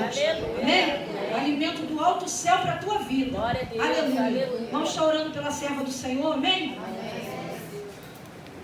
noite. Amém? O alimento do alto céu para a tua vida. Aleluia. Vamos estar orando pela serva do Senhor, amém?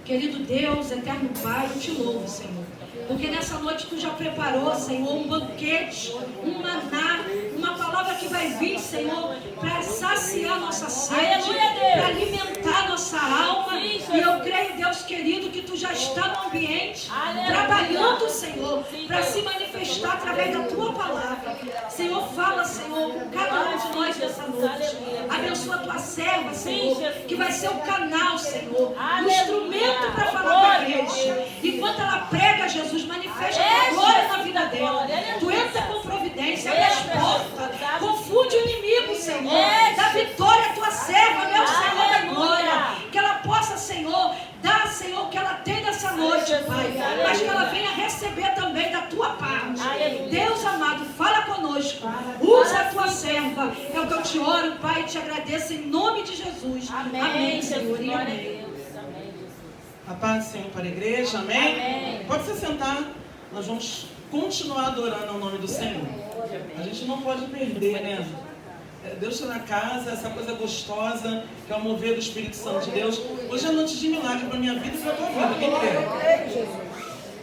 Querido Deus, eterno Pai, eu te louvo, Senhor. Porque nessa noite tu já preparou, Senhor, um banquete, um maná, uma palavra que vai vir, Senhor, para saciar nossa sede, para alimentar nossa alma. E eu creio, Deus querido, que tu já está no ambiente, trabalhando, Senhor, para se manifestar através da tua palavra. Senhor, fala, Senhor, com cada um de nós nessa noite. Abençoa a tua serva, Senhor, que vai ser o canal, Senhor, o instrumento para falar para a igreja. Enquanto ela prega, Jesus, manifesta a tua glória na vida dela. Tu entra com providência, abre as portas, confunde o inimigo, Senhor. Dá vitória à tua serva, meu Senhor da glória. Que ela possa, Senhor, dar, Senhor, o que ela tem nessa noite, Pai. Mas que ela venha receber também da tua parte. Deus amado, fala conosco. Usa a tua serva. É o que eu te oro, Pai, e te agradeço em nome de Jesus. Amém, Senhor, e amém. A paz do Senhor para a igreja, amém? Pode se sentar, nós vamos continuar adorando ao nome do Senhor. A gente não pode perder, né? Deus está na casa, essa coisa gostosa, que é o mover do Espírito Santo de Deus. Hoje é noite de milagre para a minha vida e para a tua vida, quem crê?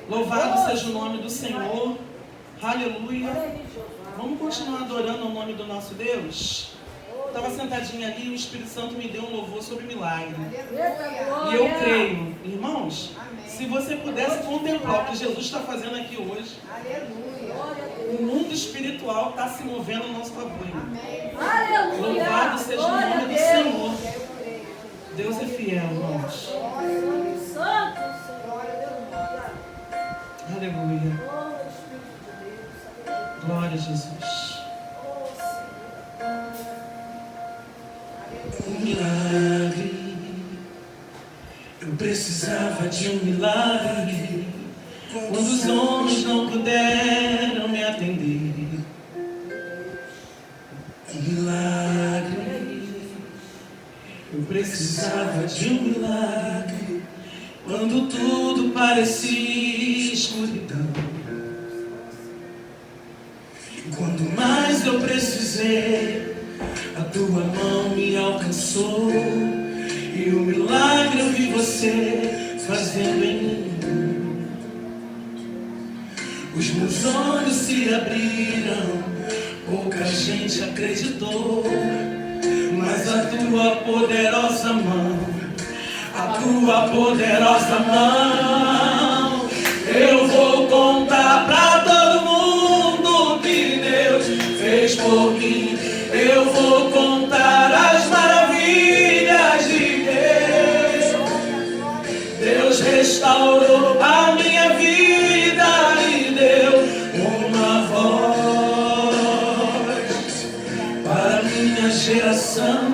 Louvado seja o nome do Senhor, aleluia. Vamos continuar adorando ao nome do nosso Deus? Estava sentadinha ali e o Espírito Santo me deu um louvor sobre milagre. E eu creio, irmãos, se você pudesse contemplar o que Jesus está fazendo aqui hoje, o mundo espiritual está se movendo ao nosso favor. Louvado seja o nome do Senhor. Deus é fiel, irmãos. Aleluia. Glória a Jesus. Um milagre, eu precisava de um milagre. Quando os homens não puderam me atender, um milagre, eu precisava de um milagre. Quando tudo parecia escuridão, quando mais eu precisei, a tua mão me alcançou, e o milagre eu vi você fazendo em mim. Os meus olhos se abriram, pouca gente acreditou, mas a tua poderosa mão, a tua poderosa mão, eu vou contar pra todo mundo que Deus fez por mim. Eu vou contar as maravilhas de Deus. Deus restaurou a minha vida e deu uma voz para minha geração,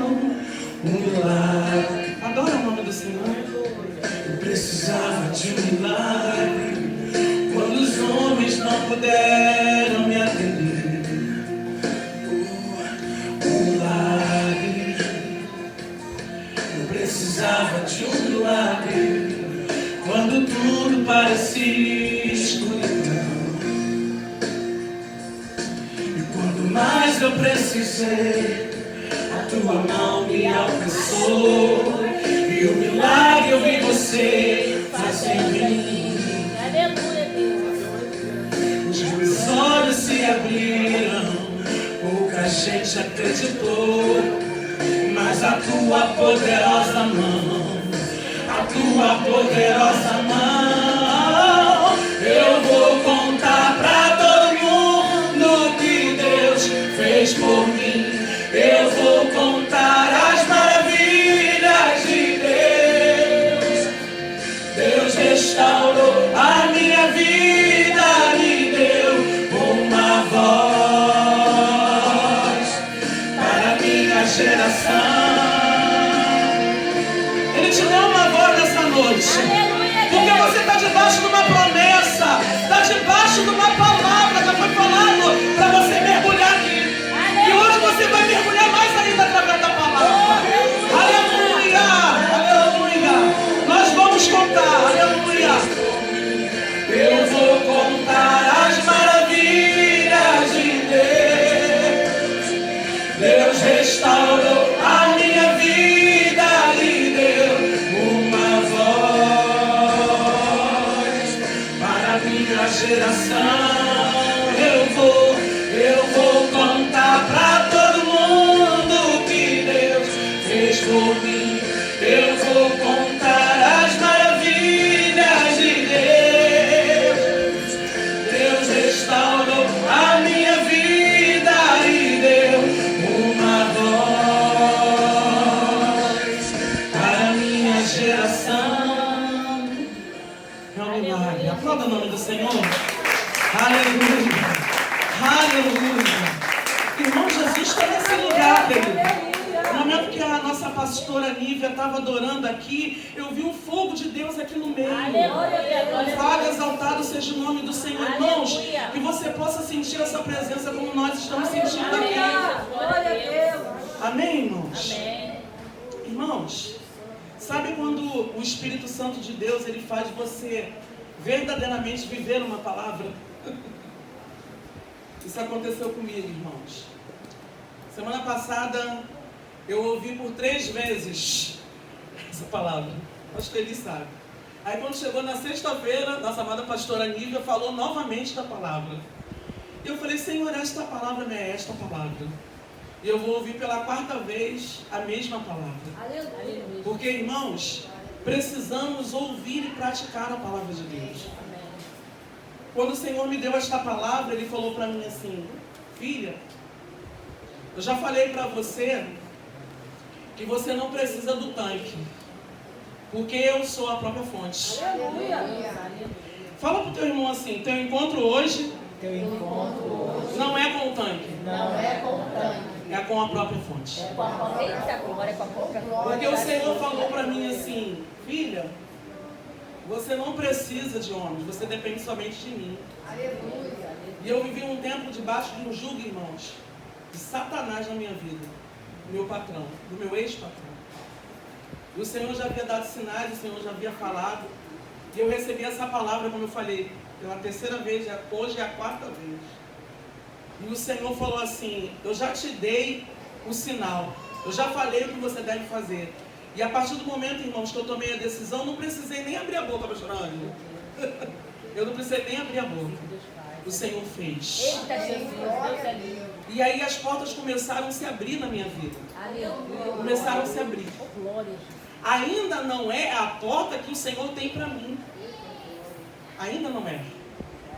um milagre. Adora o nome do Senhor. Eu precisava de um milagre quando os homens não puderam me atender. Precisava de um milagre quando tudo parecia escuridão, e quando mais eu precisei, a tua mão me alcançou, e o milagre eu vi você fazendo em mim. Os meus olhos se abriram, pouca gente acreditou, mas a tua poderosa mão, a tua poderosa mão, eu vou contar pra todo mundo que Deus fez por mim. Eu vou contar as maravilhas de Deus. Deus restaurou a minha vida e deu uma voz para minha geração. Ele te deu uma voz nessa noite, porque você está debaixo de uma promessa, está debaixo de uma palavra, já foi falado para você mergulhar aqui. E hoje você vai mergulhar mais ainda através da palavra. Aleluia, aleluia. Nós vamos contar, aleluia. Eu vou contar as maravilhas de Deus. Senhor? Aleluia! Aleluia! Irmão, Jesus está nesse lugar, querido. No momento que a nossa pastora Nívia estava adorando aqui, eu vi um fogo de Deus aqui no meio. Louvado, exaltado seja o nome do Senhor. Irmãos, que você possa sentir essa presença como nós estamos sentindo aqui. Amém, irmãos? Amém. Irmãos, sabe quando o Espírito Santo de Deus ele faz você verdadeiramente viver uma palavra? Isso aconteceu comigo, irmãos. Semana passada eu ouvi por 3 vezes essa palavra. Acho que ele sabe. Aí quando chegou na sexta-feira, nossa amada pastora Nívia falou novamente da palavra. E eu falei, Senhor, esta palavra não é esta palavra. E eu vou ouvir pela 4ª vez a mesma palavra. Porque, irmãos, precisamos ouvir e praticar a palavra de Deus. Quando o Senhor me deu esta palavra, Ele falou para mim assim, filha, eu já falei para você que você não precisa do tanque, porque eu sou a própria fonte. Fala para o teu irmão assim, teu encontro hoje não é com o tanque, é com a própria fonte. Porque o Senhor falou para mim assim, filha, você não precisa de homens, você depende somente de mim. E eu vivi um tempo debaixo de um jugo, irmãos, de Satanás na minha vida, do meu patrão, do meu ex-patrão. E o Senhor já havia dado sinais, o Senhor já havia falado, e eu recebi essa palavra, como eu falei, pela 3ª vez, hoje é a 4ª vez. E o Senhor falou assim, eu já te dei o sinal, eu já falei o que você deve fazer. E a partir do momento, irmãos, que eu tomei a decisão, não precisei nem abrir a boca para chorar. Eu não precisei nem abrir a boca. O Senhor fez. Eita, Jesus, Deus é lindo. E aí as portas começaram a se abrir na minha vida. Aleluia. Começaram a se abrir. Glória. Ainda não é a porta que o Senhor tem para mim. Ainda não é.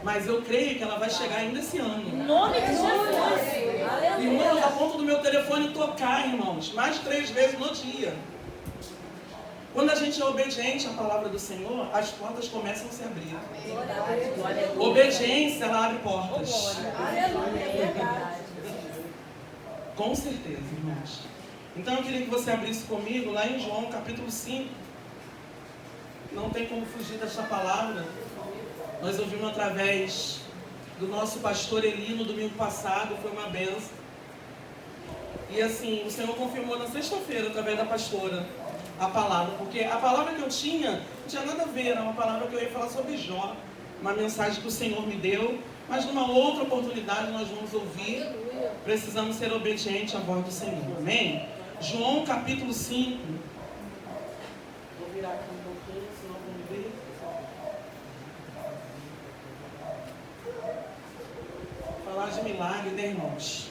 Mas eu creio que ela vai chegar ainda esse ano. Em nome de Jesus. Irmãos, a ponto do meu telefone tocar, irmãos, mais de 3 vezes no dia. Quando a gente é obediente à palavra do Senhor, as portas começam a se abrir. Obediência, ela abre portas. Com certeza, irmãos. Então eu queria que você abrisse comigo lá em João capítulo 5. Não tem como fugir dessa palavra. Nós ouvimos através do nosso pastor Eli no domingo passado, foi uma benção. E assim, o Senhor confirmou na sexta-feira, através da pastora, a palavra. Porque a palavra que eu tinha, não tinha nada a ver, era uma palavra que eu ia falar sobre Jó. Uma mensagem que o Senhor me deu, mas numa outra oportunidade nós vamos ouvir. Precisamos ser obedientes à voz do Senhor. Amém? João capítulo 5. Vou virar aqui um pouquinho, senão vão me ver. Falar de milagre, né, irmãos?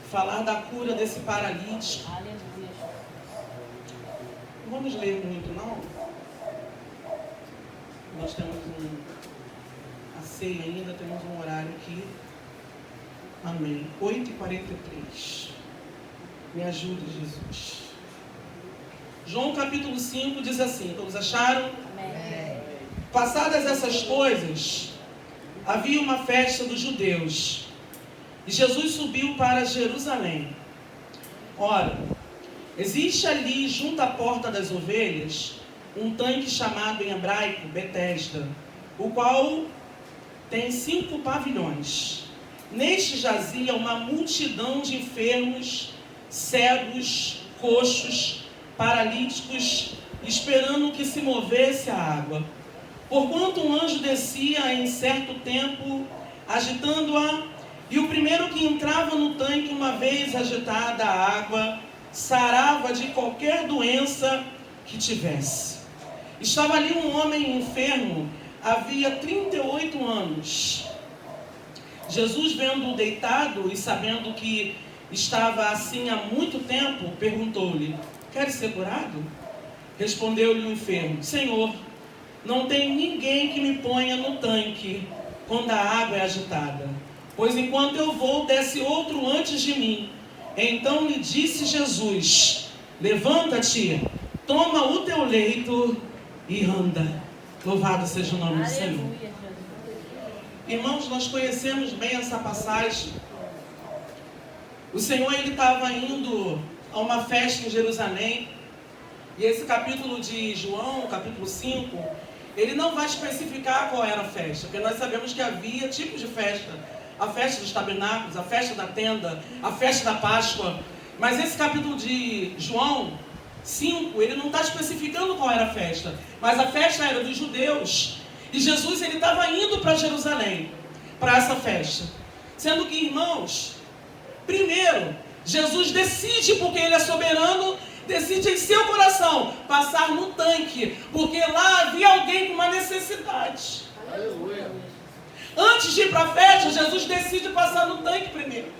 Falar da cura desse paralítico. Aleluia. Não vamos ler muito, não. Nós temos a ceia ainda, temos um horário aqui. Amém. 8h43. Me ajude, Jesus. João capítulo 5 diz assim, todos acharam? Amém. Passadas essas coisas, havia uma festa dos judeus, e Jesus subiu para Jerusalém. Ora, existe ali, junto à porta das ovelhas, um tanque chamado em hebraico Betesda, o qual tem 5 pavilhões. Neste jazia uma multidão de enfermos, cegos, coxos, paralíticos, esperando que se movesse a água. Porquanto um anjo descia em certo tempo, agitando-a, e o primeiro que entrava no tanque, uma vez agitada a água, sarava de qualquer doença que tivesse. Estava ali um homem enfermo, havia 38 anos. Jesus, vendo-o deitado e sabendo que estava assim há muito tempo, perguntou-lhe, queres ser curado? Respondeu-lhe o enfermo, Senhor, não tem ninguém que me ponha no tanque quando a água é agitada, pois enquanto eu vou, desce outro antes de mim. Então lhe disse Jesus, levanta-te, toma o teu leito e anda. Louvado seja o nome do Senhor. Aleluia, Jesus. Irmãos, nós conhecemos bem essa passagem. O Senhor, ele estava indo a uma festa em Jerusalém. E esse capítulo de João, capítulo 5, ele não vai especificar qual era a festa, porque nós sabemos que havia tipos de festa. A festa dos tabernáculos, a festa da tenda, a festa da Páscoa. Mas esse capítulo de João 5, ele não está especificando qual era a festa. Mas a festa era dos judeus. E Jesus, ele estava indo para Jerusalém, para essa festa. Sendo que, irmãos, primeiro, Jesus decide, porque ele é soberano, decide em seu coração passar no tanque, porque lá havia alguém com uma necessidade. Aleluia. Antes de ir para a festa, Jesus decide passar no tanque primeiro.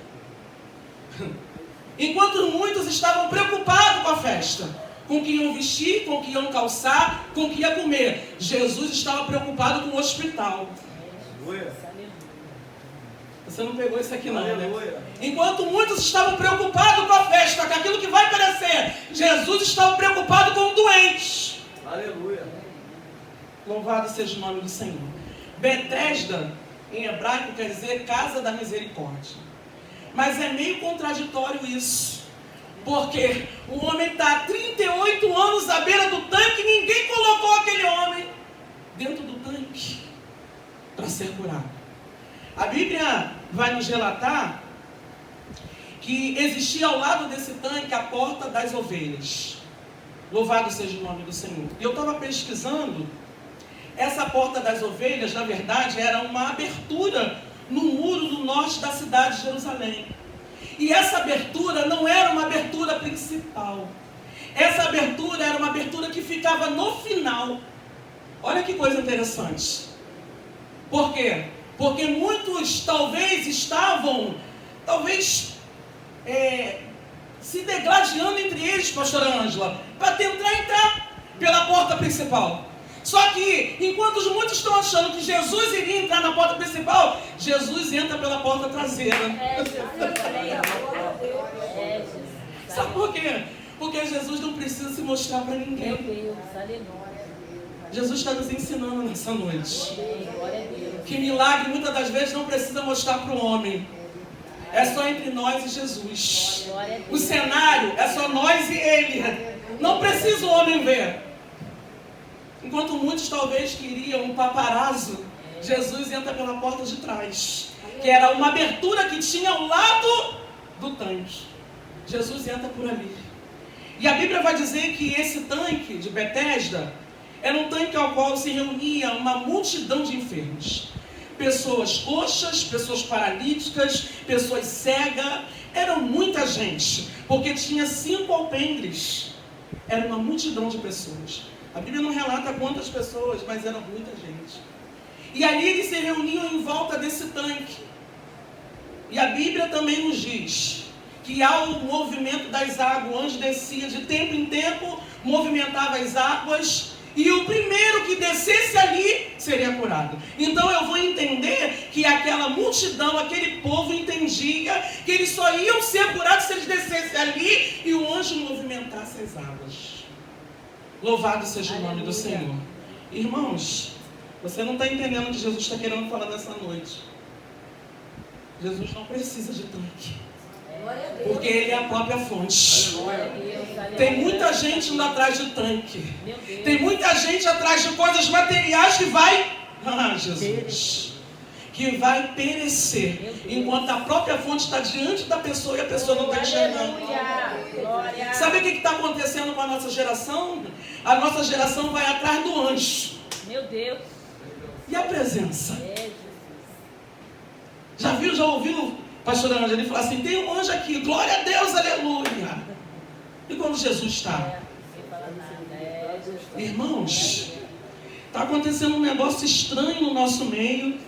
Enquanto muitos estavam preocupados com a festa, com o que iam vestir, com o que iam calçar, com o que ia comer, Jesus estava preocupado com o hospital. Aleluia. Você não pegou isso aqui não, Aleluia. né? Enquanto muitos estavam preocupados com a festa, com aquilo que vai perecer, Jesus estava preocupado com o doente. Aleluia. Louvado seja o nome do Senhor. Betesda, em hebraico, quer dizer casa da misericórdia. Mas é meio contraditório isso. Porque o homem está há 38 anos à beira do tanque e ninguém colocou aquele homem dentro do tanque para ser curado. A Bíblia vai nos relatar que existia ao lado desse tanque a porta das ovelhas. Louvado seja o nome do Senhor. E eu estava pesquisando, essa porta das ovelhas, na verdade, era uma abertura no muro do norte da cidade de Jerusalém. E essa abertura não era uma abertura principal. Essa abertura era uma abertura que ficava no final. Olha que coisa interessante. Por quê? Porque muitos talvez estavam, se degladiando entre eles, pastora Ângela, para tentar entrar pela porta principal. Só que, enquanto muitos estão achando que Jesus iria entrar na porta principal, Jesus entra pela porta traseira. Sabe por quê? Porque Jesus não precisa se mostrar para ninguém. Meu Deus, aleluia. Jesus está nos ensinando nessa noite Glória a Deus. que milagre muitas das vezes não precisa mostrar para o homem. É só entre nós e Jesus. Glória a O Deus. cenário é só nós e Ele. Não precisa o homem ver. Enquanto muitos talvez queriam um paparazzo, Jesus entra pela porta de trás, que era uma abertura que tinha ao lado do tanque. Jesus entra por ali. E a Bíblia vai dizer que esse tanque de Betesda era um tanque ao qual se reunia uma multidão de enfermos. Pessoas coxas, pessoas paralíticas, pessoas cegas. Era muita gente, porque tinha 5 alpendres. Era uma multidão de pessoas. A Bíblia não relata quantas pessoas, mas era muita gente. E ali eles se reuniam em volta desse tanque. E a Bíblia também nos diz que ao movimento das águas, o anjo descia de tempo em tempo, movimentava as águas, e o primeiro que descesse ali seria curado. Então eu vou entender que aquela multidão, aquele povo entendia que eles só iam ser curados se eles descessem ali e o anjo movimentasse as águas. Louvado seja o nome do Senhor. Irmãos, você não está entendendo o que Jesus está querendo falar nessa noite. Jesus não precisa de tanque, porque Ele é a própria fonte. Tem muita gente indo atrás de tanque. Tem muita gente atrás de coisas materiais que vai, Jesus, que vai perecer, enquanto a própria fonte está diante da pessoa e a pessoa não está enxergando. Sabe o que está acontecendo com a nossa geração? A nossa geração vai atrás do anjo. Meu Deus. E a presença? É, Jesus. Já viu, já ouviu, pastor Ângela, ele falar assim, tem um anjo aqui, glória a Deus, aleluia. E quando Jesus está? Sem falar nada. É, Jesus. Irmãos, está acontecendo um negócio estranho no nosso meio.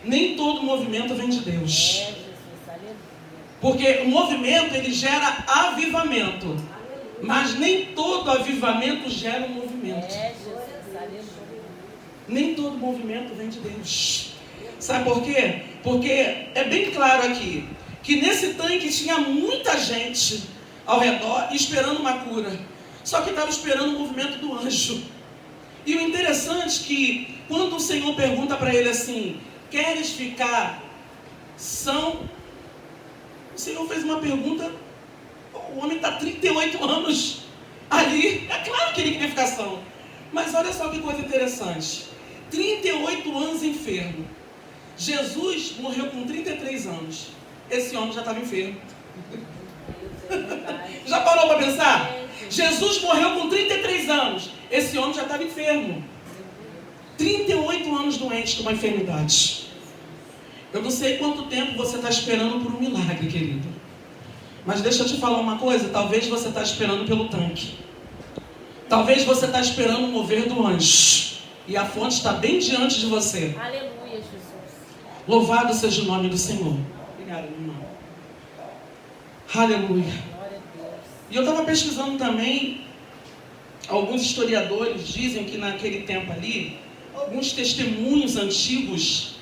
Nem todo movimento vem de Deus. É, Jesus. Aleluia. Porque o movimento, ele gera avivamento. Mas nem todo avivamento gera um movimento. É, Jesus. Aleluia. Nem todo movimento vem de Deus. Sabe por quê? Porque é bem claro aqui que nesse tanque tinha muita gente ao redor esperando uma cura. Só que estava esperando o movimento do anjo. E o interessante é que quando o Senhor pergunta para ele assim, queres ficar são? O Senhor fez uma pergunta, o homem está 38 anos ali, é claro que ele queria ficar são. Mas olha só que coisa interessante, 38 anos enfermo. Jesus morreu com 33 anos. Esse homem já estava enfermo. Já parou para pensar? Jesus morreu com 33 anos. Esse homem já estava enfermo. 38 anos doente de uma enfermidade. Eu não sei quanto tempo você está esperando por um milagre, querido. Mas deixa eu te falar uma coisa. Talvez você está esperando pelo tanque. Talvez você está esperando o mover do anjo. E a fonte está bem diante de você. Aleluia, Jesus. Louvado seja o nome do Senhor. Obrigado, irmão. Aleluia. Glória a Deus. E eu estava pesquisando também, alguns historiadores dizem que naquele tempo ali, alguns testemunhos antigos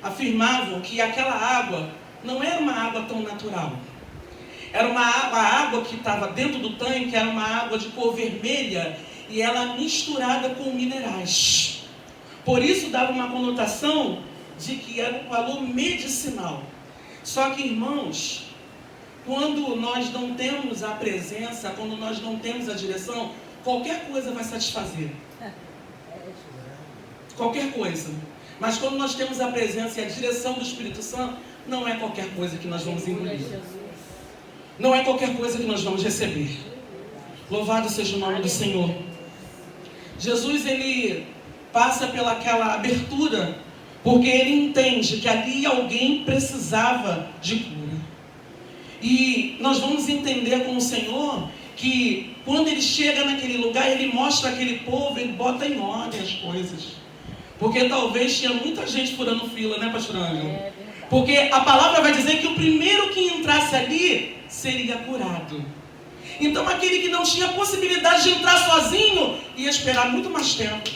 afirmavam que aquela água não era uma água tão natural. Era a água que estava dentro do tanque, era uma água de cor vermelha e ela misturada com minerais. Por isso dava uma conotação de que era um valor medicinal. Só que, irmãos, quando nós não temos a presença, quando nós não temos a direção, qualquer coisa vai satisfazer. Qualquer coisa. Mas quando nós temos a presença e a direção do Espírito Santo, não é qualquer coisa que nós vamos engolir. Não é qualquer coisa que nós vamos receber. Louvado seja o nome do Senhor. Jesus, ele passa pelaquela abertura, porque ele entende que ali alguém precisava de cura. E nós vamos entender com o Senhor que quando ele chega naquele lugar, ele mostra aquele povo, ele bota em ordem as coisas. Porque talvez tinha muita gente furando fila, né, pastor Ângelo? Porque a palavra vai dizer que o primeiro que entrasse ali seria curado. Então aquele que não tinha possibilidade de entrar sozinho ia esperar muito mais tempo.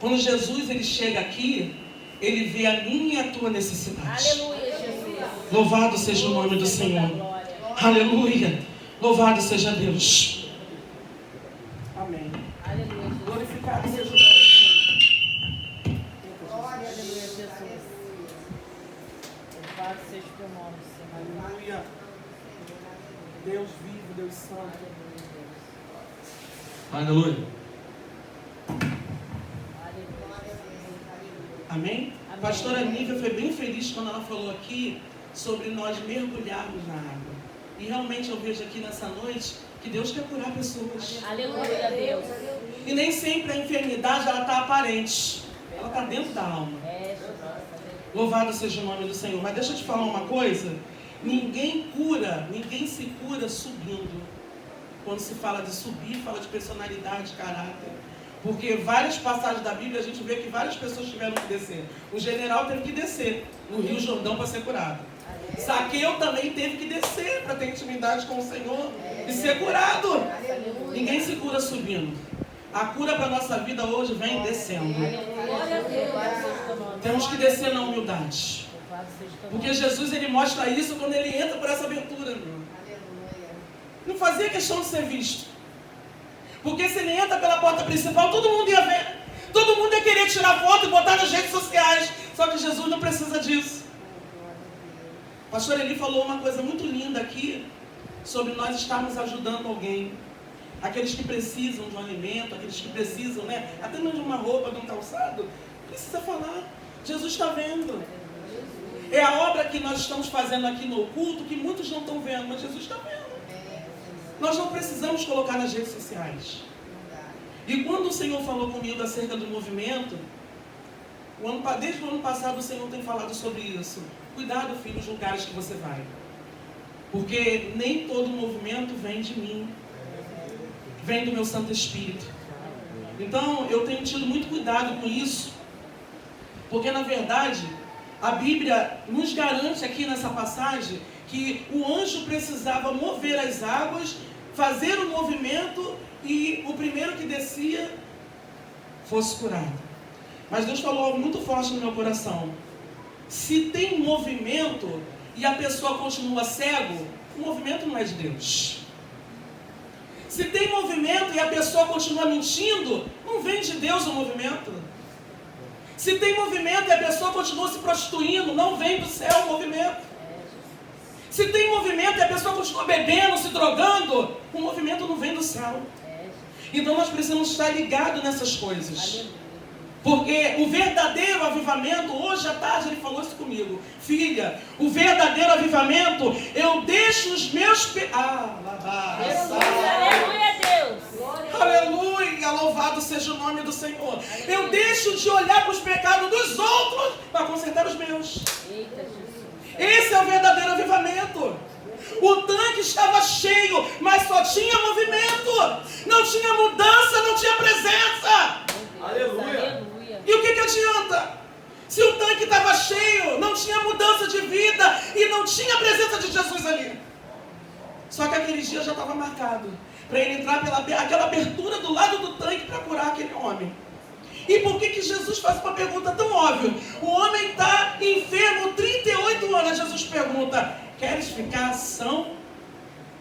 Quando Jesus ele chega aqui, ele vê a minha e a tua necessidade. Aleluia, Jesus. Louvado seja o nome do Senhor. Aleluia. Louvado seja Deus. Amém. Aleluia, Jesus. Glorificado seja o nome do Senhor. Aleluia, Jesus. Louvado seja o teu nome, Senhor. Aleluia. Deus vivo, Deus santo. Aleluia, Deus. Aleluia. Amém? A pastora Nívia foi bem feliz quando ela falou aqui sobre nós mergulharmos na água. E realmente eu vejo aqui nessa noite que Deus quer curar pessoas. Aleluia, Deus. E nem sempre a enfermidade ela está aparente. Ela está dentro da alma. Louvado seja o nome do Senhor. Mas deixa eu te falar uma coisa. Ninguém se cura subindo. Quando se fala de subir, fala de personalidade, caráter. Porque várias passagens da Bíblia a gente vê que várias pessoas tiveram que descer. O general teve que descer no Rio Jordão para ser curado. Zaqueu também teve que descer para ter intimidade com o Senhor e ser curado. Ninguém se cura subindo. A cura para a nossa vida hoje vem descendo. Temos que descer na humildade. Porque Jesus ele mostra isso quando ele entra por essa abertura. Não fazia questão de ser visto. Porque se ele entra pela porta principal, todo mundo ia ver. Todo mundo ia querer tirar foto e botar nas redes sociais. Só que Jesus não precisa disso. O pastor Eli falou uma coisa muito linda aqui, sobre nós estarmos ajudando alguém. Aqueles que precisam de um alimento, aqueles que precisam, né, até mesmo de uma roupa, de um calçado. Precisa falar. Jesus está vendo. É a obra que nós estamos fazendo aqui no culto, que muitos não estão vendo, mas Jesus está vendo. Nós não precisamos colocar nas redes sociais. E quando o Senhor falou comigo acerca do movimento, desde o ano passado o Senhor tem falado sobre isso. Cuidado, filho, os lugares que você vai. Porque nem todo movimento vem de mim. Vem do meu Santo Espírito. Então, eu tenho tido muito cuidado com isso. Porque, na verdade, a Bíblia nos garante aqui nessa passagem que o anjo precisava mover as águas, fazer o movimento e o primeiro que descia fosse curado. Mas Deus falou algo muito forte no meu coração. Se tem movimento e a pessoa continua cego, o movimento não é de Deus. Se tem movimento e a pessoa continua mentindo, não vem de Deus o movimento. Se tem movimento e a pessoa continua se prostituindo, não vem do céu o movimento. Se tem movimento e a pessoa continua bebendo, se drogando, o movimento não vem do céu. Então nós precisamos estar ligados nessas coisas. Porque o verdadeiro avivamento, hoje à tarde ele falou isso comigo. Filha, o verdadeiro avivamento, eu deixo os meus pecados. Aleluia, Deus. Aleluia, louvado seja o nome do Senhor. Eu deixo de olhar para os pecados dos outros para consertar os meus. Eita, Jesus. Esse é o verdadeiro avivamento. O tanque estava cheio, mas só tinha movimento. Não tinha mudança, não tinha presença. Aleluia. E o que adianta? Se o tanque estava cheio, não tinha mudança de vida e não tinha a presença de Jesus ali. Só que aquele dia já estava marcado para ele entrar pela aquela abertura do lado do tanque para curar aquele homem. E por que Jesus faz uma pergunta tão óbvia? O homem está enfermo 38 anos. Jesus pergunta: queres ficar são?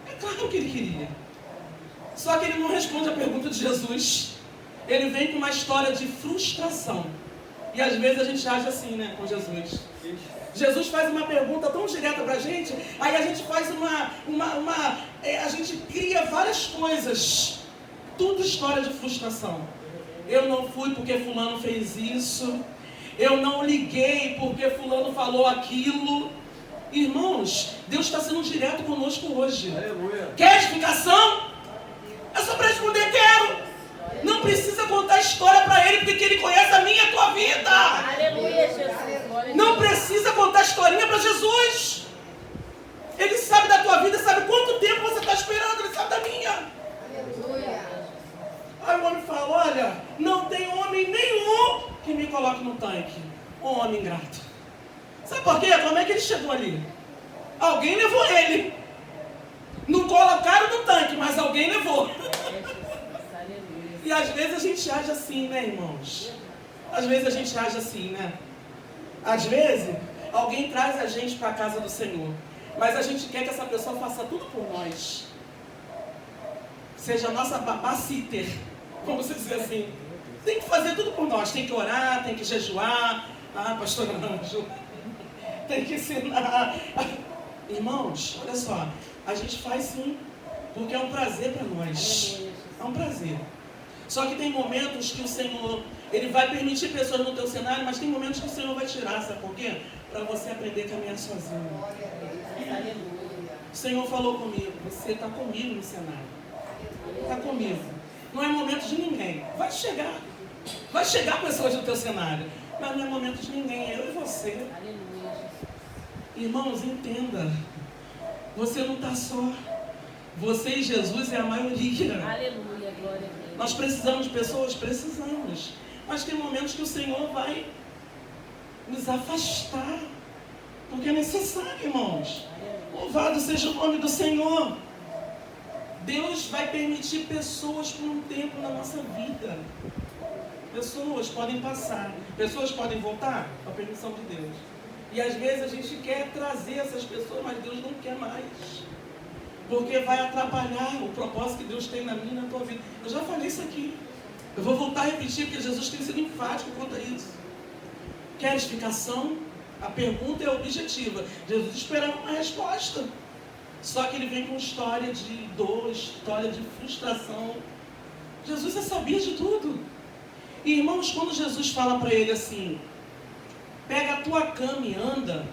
É claro que ele queria. Só que ele não responde a pergunta de Jesus. Ele vem com uma história de frustração. E às vezes a gente age assim, né, com Jesus. Jesus faz uma pergunta tão direta pra gente, aí a gente faz a gente cria várias coisas. Tudo história de frustração. Eu não fui porque fulano fez isso. Eu não liguei porque fulano falou aquilo. Irmãos, Deus está sendo direto conosco hoje. Aleluia. Quer edificação? É só para responder: quero. Não precisa contar história para ele, porque ele conhece a minha e a tua vida. Aleluia, Jesus. Não precisa contar historinha para Jesus. Ele sabe da tua vida, sabe quanto tempo você está esperando, ele sabe da minha. Aleluia. Aí o homem fala: olha, não tem homem nenhum que me coloque no tanque. Um homem ingrato. Sabe por quê? Como é que ele chegou ali? Alguém levou ele. Não colocaram no tanque, mas alguém levou. E às vezes a gente age assim, né, irmãos? Às vezes a gente age assim, né? Às vezes, alguém traz a gente para a casa do Senhor, mas a gente quer que essa pessoa faça tudo por nós. Seja a nossa babysitter, vamos dizer assim. Tem que fazer tudo por nós. Tem que orar, tem que jejuar. Ah, pastor Anjo. Tem que ensinar. Irmãos, olha só. A gente faz sim, porque é um prazer para nós. É um prazer. Só que tem momentos que o Senhor, Ele vai permitir pessoas no teu cenário, mas tem momentos que o Senhor vai tirar, sabe por quê? Para você aprender a caminhar sozinho. O Senhor falou comigo: você está comigo no cenário. Está comigo. Não é momento de ninguém. Vai chegar pessoas no teu cenário, mas não é momento de ninguém, é eu e você. Irmãos, entenda. Você não está só. Você e Jesus é a maioria. Aleluia, glória a Deus. Nós precisamos de pessoas? Precisamos. Mas tem momentos que o Senhor vai nos afastar. Porque é necessário, irmãos. Louvado seja o nome do Senhor. Deus vai permitir pessoas por um tempo na nossa vida. Pessoas podem passar. Pessoas podem voltar com a permissão de Deus. E às vezes a gente quer trazer essas pessoas, mas Deus não quer mais. Porque vai atrapalhar o propósito que Deus tem na minha e na tua vida. Eu já falei isso aqui. Eu vou voltar a repetir, porque Jesus tem sido enfático quanto a isso. Queres ficação? A pergunta é objetiva. Jesus esperava uma resposta. Só que ele vem com história de dor, história de frustração. Jesus já sabia de tudo. E irmãos, quando Jesus fala para ele assim: pega a tua cama e anda.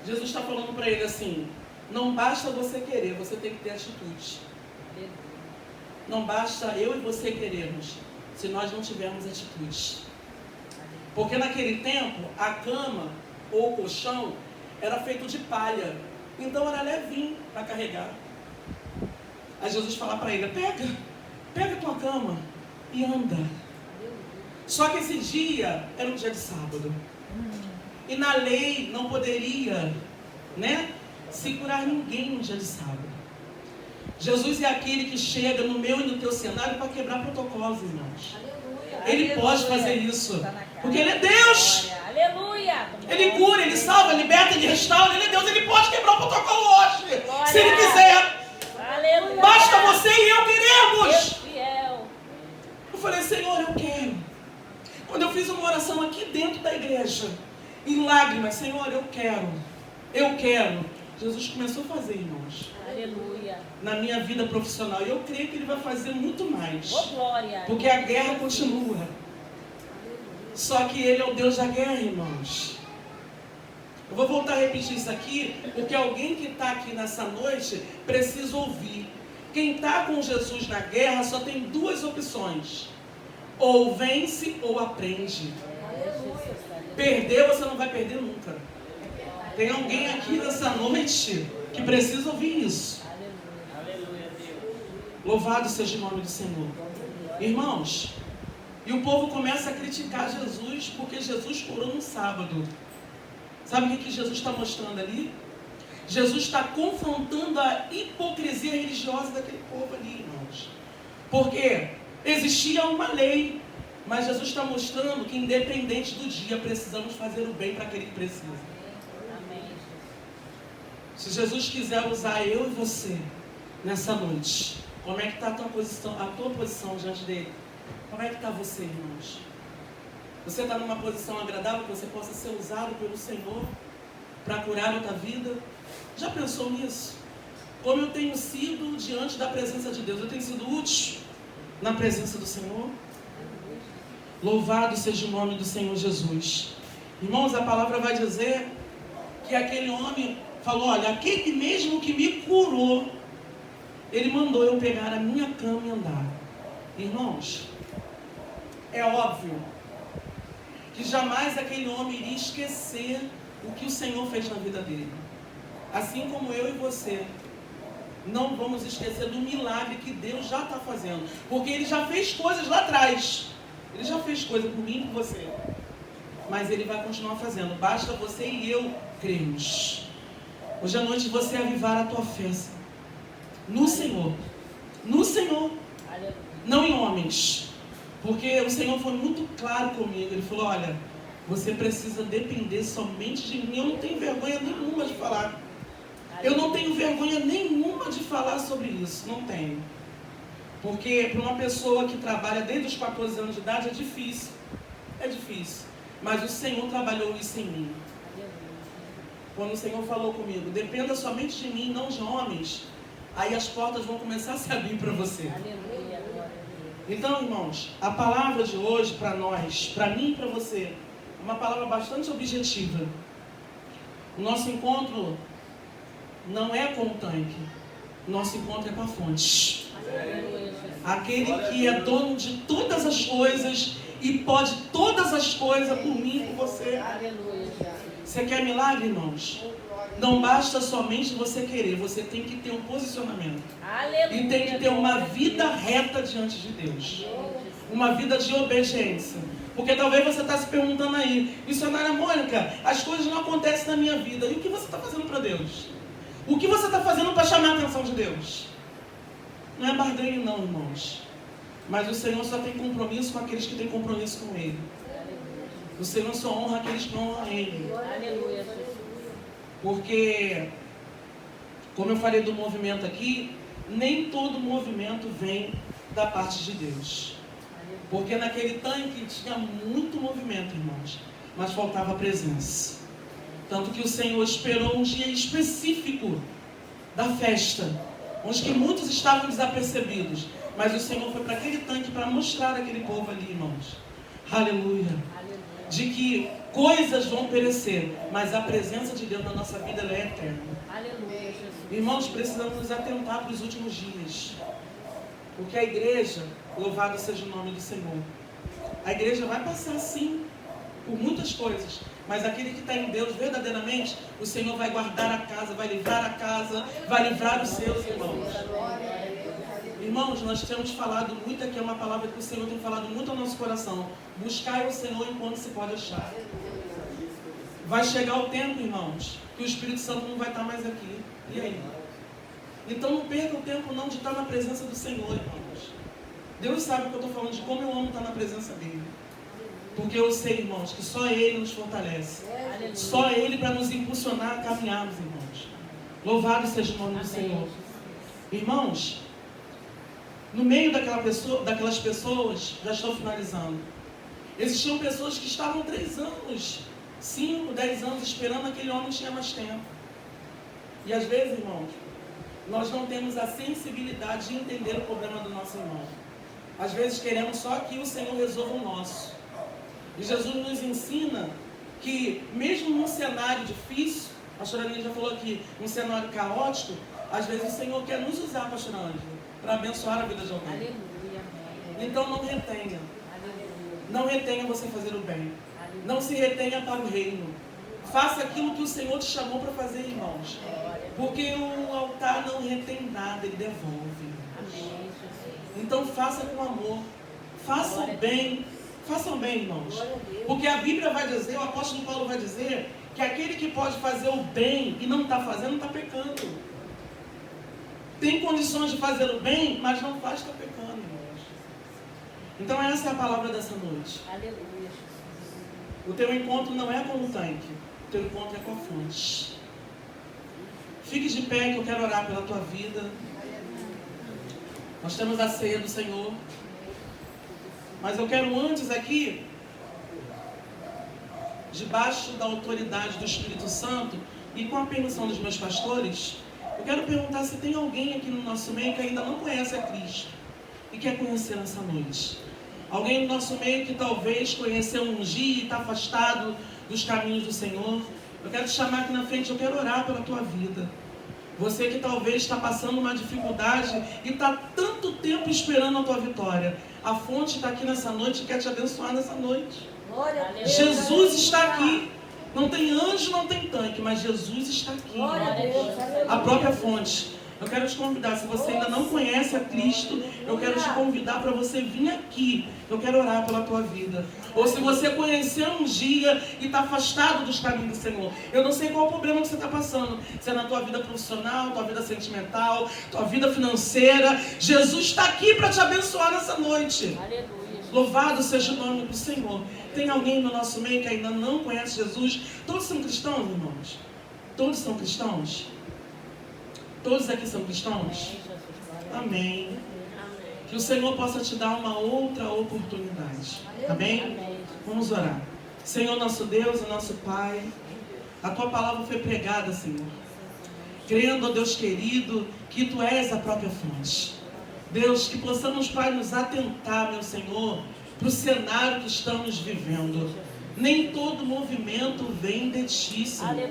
Jesus está falando para ele assim: não basta você querer, você tem que ter atitude. Não basta eu e você querermos, se nós não tivermos atitude. Porque naquele tempo, a cama ou o colchão era feito de palha. Então era levinho para carregar. Aí Jesus fala para ele: pega a tua cama e anda. Só que esse dia era um dia de sábado. E na lei não poderia, né, segurar ninguém no dia de sábado. Jesus é aquele que chega no meu e no teu cenário para quebrar protocolos, irmãos. Ele pode fazer isso, porque Ele é Deus. Aleluia. Ele cura, Ele salva, liberta, Ele restaura. Ele é Deus, Ele pode quebrar o protocolo hoje, se Ele quiser. Aleluia. Basta você e eu queremos. Deus fiel. Eu falei, Senhor, eu quero. Quando eu fiz uma oração aqui dentro da igreja, em lágrimas, Senhor, eu quero. Eu quero. Jesus começou a fazer, irmãos. Aleluia. Na minha vida profissional. E eu creio que Ele vai fazer muito mais. Oh, glória. Porque a guerra continua. Só que Ele é o Deus da guerra, irmãos. Eu vou voltar a repetir isso aqui, porque alguém que está aqui nessa noite precisa ouvir. Quem está com Jesus na guerra só tem duas opções. Ou vence ou aprende. Perder, você não vai perder nunca. Tem alguém aqui nessa noite que precisa ouvir isso. Louvado seja o nome do Senhor. Irmãos, e o povo começa a criticar Jesus porque Jesus curou no sábado. Sabe o que Jesus está mostrando ali? Jesus está confrontando a hipocrisia religiosa daquele povo ali, irmãos. Porque existia uma lei, mas Jesus está mostrando que independente do dia, precisamos fazer o bem para aquele que precisa. Amém. Se Jesus quiser usar eu e você nessa noite, como é que está a tua posição diante dele? Como é que está você, irmãos? Você está numa posição agradável que você possa ser usado pelo Senhor para curar a tua vida? Já pensou nisso? Como eu tenho sido diante da presença de Deus? Eu tenho sido útil na presença do Senhor? Louvado seja o nome do Senhor Jesus. Irmãos, a palavra vai dizer que aquele homem falou, olha, aquele mesmo que me curou, ele mandou eu pegar a minha cama e andar. Irmãos, é óbvio que jamais aquele homem iria esquecer o que o Senhor fez na vida dele. Assim como eu e você, não vamos esquecer do milagre que Deus já está fazendo. Porque Ele já fez coisas lá atrás. Ele já fez coisa por mim e por você. Mas Ele vai continuar fazendo. Basta você e eu crermos. Hoje à noite você avivar a tua fé no Senhor. No Senhor. Não em homens. Porque o Senhor foi muito claro comigo. Ele falou, olha, você precisa depender somente de mim. Eu não tenho vergonha nenhuma de falar. Eu não tenho vergonha nenhuma de falar sobre isso. Não tenho. Porque para uma pessoa que trabalha desde os 14 anos de idade é difícil. É difícil. Mas o Senhor trabalhou isso em mim. Quando o Senhor falou comigo, dependa somente de mim, não de homens, aí as portas vão começar a se abrir para você. Então, irmãos, a palavra de hoje para nós, para mim e para você, é uma palavra bastante objetiva. O nosso encontro não é com o tanque, o nosso encontro é com a fonte. Aquele que é dono de todas as coisas e pode todas as coisas por mim e por você. Você quer milagre, irmãos? Não basta somente você querer, você tem que ter um posicionamento. E tem que ter uma vida reta diante de Deus. Uma vida de obediência. Porque talvez você está se perguntando aí, missionária Mônica, as coisas não acontecem na minha vida. E o que você está fazendo para Deus? O que você está fazendo para chamar a atenção de Deus? Não é barganha não, irmãos. Mas o Senhor só tem compromisso com aqueles que têm compromisso com Ele. O Senhor só honra aqueles que honram a Ele. Porque, como eu falei do movimento aqui, nem todo movimento vem da parte de Deus. Porque naquele tanque tinha muito movimento, irmãos, mas faltava presença. Tanto que o Senhor esperou um dia específico da festa, onde que muitos estavam desapercebidos. Mas o Senhor foi para aquele tanque para mostrar aquele povo ali, irmãos. Aleluia. De que coisas vão perecer, mas a presença de Deus na nossa vida ela é eterna. Aleluia, Jesus. Irmãos, precisamos nos atentar para os últimos dias. Porque a igreja, louvado seja o nome do Senhor, a igreja vai passar sim por muitas coisas, mas aquele que está em Deus verdadeiramente, o Senhor vai guardar a casa, vai livrar a casa, vai livrar os seus irmãos. Irmãos, nós temos falado muito aqui, é uma palavra que o Senhor tem falado muito ao nosso coração. Buscai o Senhor enquanto se pode achar. Vai chegar o tempo, irmãos, que o Espírito Santo não vai estar mais aqui. E aí? Então não perca o tempo não de estar na presença do Senhor, irmãos. Deus sabe o que eu estou falando, de como eu amo estar na presença dEle. Porque eu sei, irmãos, que só Ele nos fortalece. Só Ele para nos impulsionar a caminharmos, irmãos. Louvado seja o nome do Senhor. Irmãos, no meio daquelas pessoas, já estou finalizando, existiam pessoas que estavam 3 anos, 5, 10 anos esperando aquele homem tinha mais tempo. E às vezes, irmãos, nós não temos a sensibilidade de entender o problema do nosso irmão. Às vezes queremos só que o Senhor resolva o nosso. E Jesus nos ensina que mesmo num cenário difícil, a pastora Aninha já falou aqui, um cenário caótico, às vezes o Senhor quer nos usar, pastora Ângela, para abençoar a vida de alguém. Aleluia. Então não retenha. Aleluia. Não retenha você fazer o bem. Não se retenha para o reino. Faça aquilo que o Senhor te chamou para fazer, irmãos. Porque o altar não retém nada, ele devolve. Amém, Jesus. Então faça com amor. Faça o bem. Façam bem, irmãos. Porque a Bíblia vai dizer, o apóstolo Paulo vai dizer, que aquele que pode fazer o bem e não está fazendo, está pecando. Tem condições de fazer o bem, mas não faz, está pecando, irmãos. Então essa é a palavra dessa noite. Aleluia, Jesus. O teu encontro não é com o tanque, o teu encontro é com a fonte. Fique de pé que eu quero orar pela tua vida. Nós temos a ceia do Senhor. Mas eu quero antes aqui, debaixo da autoridade do Espírito Santo e com a permissão dos meus pastores, eu quero perguntar se tem alguém aqui no nosso meio que ainda não conhece a Cristo e quer conhecer nessa noite. Alguém no nosso meio que talvez conheceu um dia e está afastado dos caminhos do Senhor. Eu quero te chamar aqui na frente, eu quero orar pela tua vida. Você que talvez está passando uma dificuldade e está tanto tempo esperando a tua vitória. A fonte está aqui nessa noite e quer te abençoar nessa noite. Glória a Deus. Jesus está aqui. Não tem anjo, não tem tanque, mas Jesus está aqui. Glória a Deus. A própria fonte. Eu quero te convidar, se você ainda não conhece a Cristo, eu quero te convidar para você vir aqui. Eu quero orar pela tua vida. Ou se você conheceu um dia e está afastado dos caminhos do Senhor. Eu não sei qual o problema que você está passando. Se é na tua vida profissional, tua vida sentimental, tua vida financeira. Jesus está aqui para te abençoar nessa noite. Aleluia. Louvado seja o nome do Senhor. Tem alguém no nosso meio que ainda não conhece Jesus? Todos são cristãos, irmãos? Todos são cristãos? Todos aqui são cristãos? Amém. Que o Senhor possa te dar uma outra oportunidade. Amém? Vamos orar. Senhor nosso Deus e nosso Pai, a Tua palavra foi pregada, Senhor. Crendo, ó Deus querido, que Tu és a própria fonte. Deus, que possamos, Pai, nos atentar, meu Senhor, para o cenário que estamos vivendo. Nem todo movimento vem de Ti, Senhor.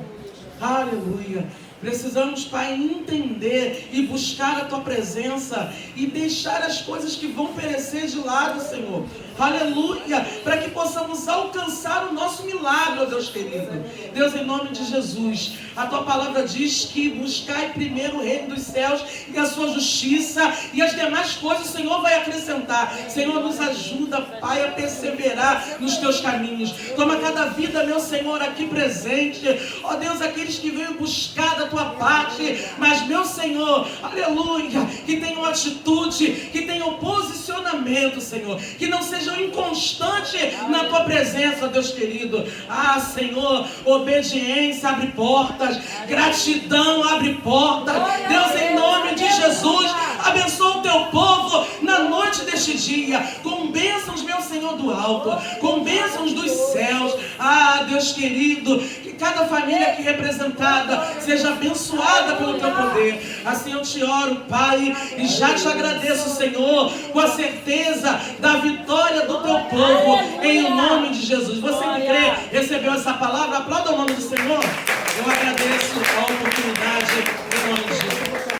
Aleluia. Precisamos, Pai, entender e buscar a Tua presença e deixar as coisas que vão perecer de lado, Senhor. Aleluia. Para que possamos alcançar o nosso milagre, ó Deus querido. Deus, em nome de Jesus, a Tua palavra diz que buscai primeiro o reino dos céus e a Sua justiça, e as demais coisas o Senhor vai acrescentar. Senhor, nos ajuda, Pai, a perseverar nos Teus caminhos. Toma cada vida, meu Senhor, aqui presente. Ó Deus, aqueles que veio buscar da Tua parte, mas, meu Senhor, aleluia, que tenham atitude, que tenham posicionamento, Senhor, que não sejam inconstantes na Tua presença, Deus querido. Ah, Senhor, obediência abre portas, gratidão abre portas. Deus, em nome de Jesus, abençoa o Teu povo na noite deste dia, com bênçãos, meu Senhor, do alto, com bênçãos dos céus. Ah, Deus querido, que cada família aqui representada seja abençoada pelo Teu poder. Assim eu te oro, Pai, e já te agradeço, Senhor, com a certeza da vitória do Teu povo, em nome de Jesus. Você que crê, recebeu essa palavra, aplauda o nome do Senhor. Eu agradeço a oportunidade em nome de Jesus.